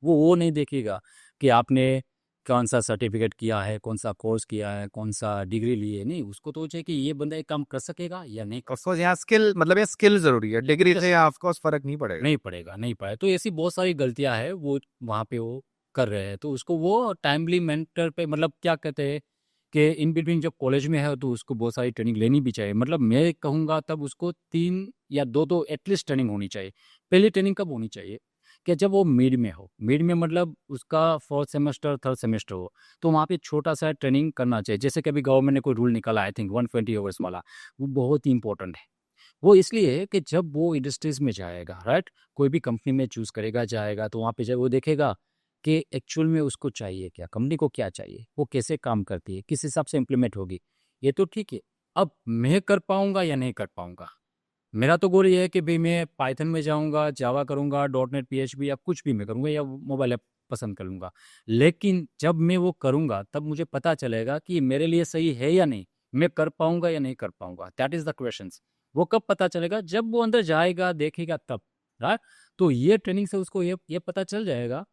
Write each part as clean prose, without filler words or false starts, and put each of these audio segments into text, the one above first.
वो नहीं देखेगा कि आपने कौन सा सर्टिफिकेट किया है, कौन सा कोर्स किया है, कौन सा डिग्री ली है। नहीं, उसको तो चाहिए कि ये बंदा एक काम कर सकेगा या नहीं कर ऑफ कोर्स यहाँ स्किल, मतलब ये स्किल जरूरी है, डिग्री से ऑफ कोर्स फर्क नहीं पड़ेगा। नहीं पड़ेगा, नहीं पाए। तो ऐसी बहुत सारी गलतियां हैं वो वहाँ पे वो कर रहे हैं। तो उसको वो टाइमली मेंटर पे मतलब क्या कहते हैं कि इन बिटवीन जब कॉलेज में है तो उसको बहुत सारी ट्रेनिंग लेनी भी चाहिए। मतलब मैं कहूँगा तब उसको 3 या 2 तो एटलीस्ट ट्रेनिंग होनी चाहिए। पहली ट्रेनिंग कब होनी चाहिए कि जब वो मिड में हो। मिड में मतलब उसका 4th सेमेस्टर 3rd सेमेस्टर हो, तो वहाँ पे छोटा सा ट्रेनिंग करना चाहिए। जैसे कि अभी गवर्नमेंट ने कोई रूल निकाला आई थिंक 120 आवर्स वाला, वो बहुत ही इंपॉर्टेंट है। वो इसलिए है कि जब वो इंडस्ट्रीज में जाएगा, राइट, कोई भी कंपनी में चूज करेगा जाएगा, तो वहाँ पे जब वो देखेगा कि एक्चुअल में उसको चाहिए क्या, कंपनी को क्या चाहिए, वो कैसे काम करती है, किस हिसाब से इम्प्लीमेंट होगी। ये तो ठीक है, अब मैं कर पाऊंगा या नहीं कर पाऊंगा। मेरा तो गोल ये है कि भाई मैं पाइथन में जाऊंगा, जावा करूंगा, .NET PHP या कुछ भी मैं करूंगा, या मोबाइल ऐप पसंद कर लूंगा। लेकिन जब मैं वो करूंगा तब मुझे पता चलेगा कि ये मेरे लिए सही है या नहीं, मैं कर पाऊंगा या नहीं कर पाऊंगा। That is the question. वो कब पता चलेगा? जब वो अंदर जाएगा देखेगा तब, राइट। तो ये ट्रेनिंग से उसको ये पता चल जाएगा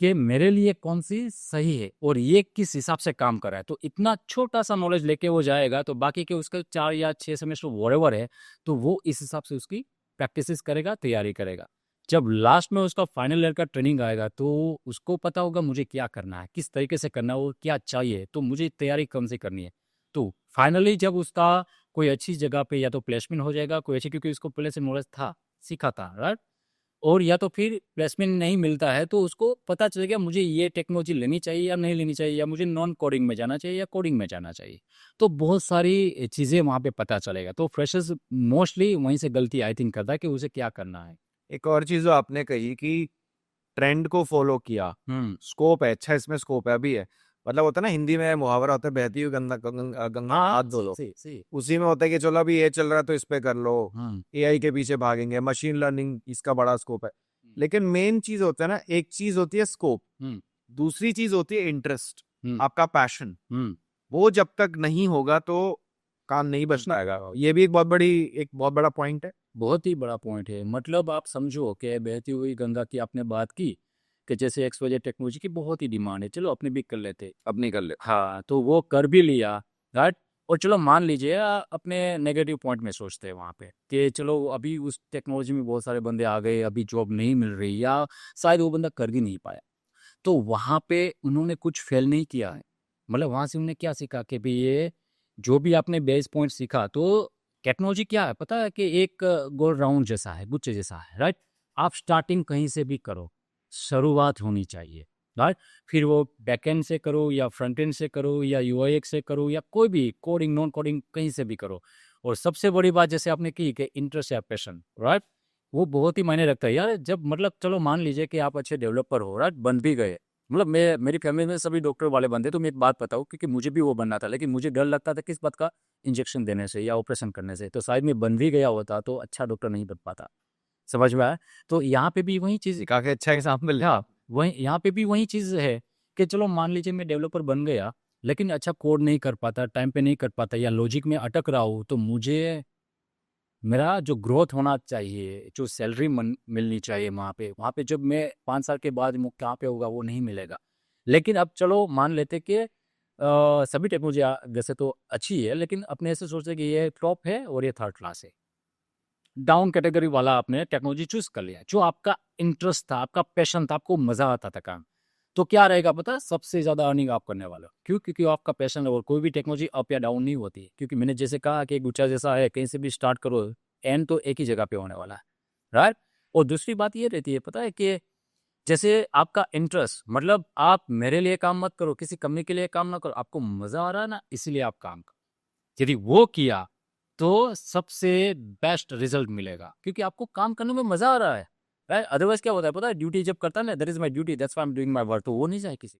कि मेरे लिए कौन सी सही है और ये किस हिसाब से काम कर रहा है। तो इतना छोटा सा नॉलेज लेके वो जाएगा, तो बाकी के उसका 4 या 6 सेमेस्टर वॉरेवर है, तो वो इस हिसाब से उसकी प्रैक्टिस करेगा, तैयारी करेगा। जब लास्ट में उसका फाइनल ईयर का ट्रेनिंग आएगा तो उसको पता होगा मुझे क्या करना है, किस तरीके से करना है, वो क्या चाहिए, तो मुझे तैयारी कम से करनी है। तो फाइनली जब उसका कोई अच्छी जगह पे या तो प्लेसमेंट हो जाएगा कोई अच्छी, क्योंकि उसको पहले से नॉलेज था, सीखा था, राइट। और या तो फिर प्लेसमेंट नहीं मिलता है तो उसको पता चलेगा मुझे ये टेक्नोलॉजी लेनी चाहिए या नहीं लेनी चाहिए, या मुझे नॉन कोडिंग में जाना चाहिए या कोडिंग में जाना चाहिए। तो बहुत सारी चीज़ें वहाँ पे पता चलेगा। तो फ्रेशर्स मोस्टली वहीं से गलती आई थिंक करता है कि उसे क्या करना है। एक और चीज जो आपने कही कि ट्रेंड को फॉलो किया, स्कोप है, अच्छा इसमें स्कोप है अभी है। मतलब होता है ना, हिंदी में मुहावरा होता है, बहती हुई गंगा गंगा गंगा में हाथ हाँ, धो लो। सी। उसी में होता है कि चलो अभी ये चल रहा है तो इस पे कर लो, हम्म एआई के पीछे भागेंगे, मशीन लर्निंग इसका बड़ा स्कोप है। लेकिन मेन चीज होता है ना, एक चीज होती है स्कोप, हम्म दूसरी चीज होती है इंटरेस्ट, हम्म आपका पैशन। हम्म वो जब तक नहीं होगा तो काम नहीं बच पाएगा। ये भी एक बहुत बड़ा पॉइंट है। बहुत ही बड़ा पॉइंट है। मतलब आप समझो कि बहती हुई गंगा की आपने बात की कि जैसे XYZ टेक्नोलॉजी की बहुत ही डिमांड है, चलो अपने भी कर लेते। अब नहीं कर ले। हाँ, तो वो कर भी लिया, राइट। और चलो मान लीजिए अपने नेगेटिव पॉइंट में सोचते हैं वहाँ पे कि चलो अभी उस टेक्नोलॉजी में बहुत सारे बंदे आ गए, अभी जॉब नहीं मिल रही, या शायद वो बंदा कर भी नहीं पाया। तो वहाँ पे उन्होंने कुछ फेल नहीं किया है। मतलब वहाँ से उन्होंने क्या सीखा कि भाई ये जो भी आपने बेस पॉइंट सीखा, तो टेक्नोलॉजी क्या है पता है कि एक गोल राउंड जैसा है, गुच्छे जैसा है, राइट। आप स्टार्टिंग कहीं से भी करो, शुरुआत होनी चाहिए, राइट। फिर वो बैकएंड से करो या फ्रंट एंड से करो या UIX से करो या कोई भी कोडिंग नॉन कोडिंग कहीं से भी करो। और सबसे बड़ी बात जैसे आपने की कि इंटरेस्ट या पैशन, राइट, वो बहुत ही मायने रखता है यार। जब मतलब चलो मान लीजिए कि आप अच्छे डेवलपर हो, राइट, बन भी गए। मतलब मैं मेरी फैमिली में सभी डॉक्टर वाले बनते, तो मैं एक बात बताऊँ, क्योंकि मुझे भी वो बनना था, लेकिन मुझे डर लगता था किस बात का, इंजेक्शन देने से या ऑपरेशन करने से। तो शायद मैं बन भी गया होता तो अच्छा डॉक्टर नहीं बन पाता। समझ में आया? तो यहाँ पे भी वही चीज़, ये काफी अच्छा एग्जाम्पल है। हाँ, वही यहाँ पे भी वही चीज़ है कि चलो मान लीजिए मैं डेवलपर बन गया, लेकिन अच्छा कोड नहीं कर पाता, टाइम पे नहीं कर पाता, या लॉजिक में अटक रहा हूँ, तो मुझे मेरा जो ग्रोथ होना चाहिए, जो सैलरी मिलनी चाहिए वहाँ पे जब मैं 5 साल के बाद कहाँ पे होगा वो नहीं मिलेगा। लेकिन अब चलो मान लेते कि सभी टेक्नोलॉजी वैसे तो अच्छी है, लेकिन अपने ऐसे सोचते कि ये टॉप है और ये थर्ड क्लास है। डाउन कैटेगरी वाला आपने टेक्नोलॉजी चूज कर लिया, जो आपका इंटरेस्ट था, आपका पैशन था, आपको मजा आता था काम। तो क्या रहेगा पता है? सबसे ज्यादा अर्निंग आप करने वाले हो। क्यों? क्योंकि वो आपका पैशन है। और कोई भी टेक्नोलॉजी अप या डाउन नहीं होती, क्योंकि मैंने जैसे कहा कि एक गुच्छा जैसा है, कहीं से भी स्टार्ट करो, एंड तो एक ही जगह पे होने वाला है, राइट। और दूसरी बात ये रहती है पता है कि जैसे आपका इंटरेस्ट, मतलब आप मेरे लिए काम मत करो, किसी कंपनी के लिए काम ना करो, आपको मजा आ रहा है ना, इसीलिए आप काम करो। यदि वो किया तो सबसे बेस्ट रिजल्ट मिलेगा, क्योंकि आपको काम करने में मजा आ रहा है, राइट। अदरवाइज क्या होता है पता है? ड्यूटी जब करता है ना, that is my duty, that's why I am doing my work, तो वो नहीं जाए किसी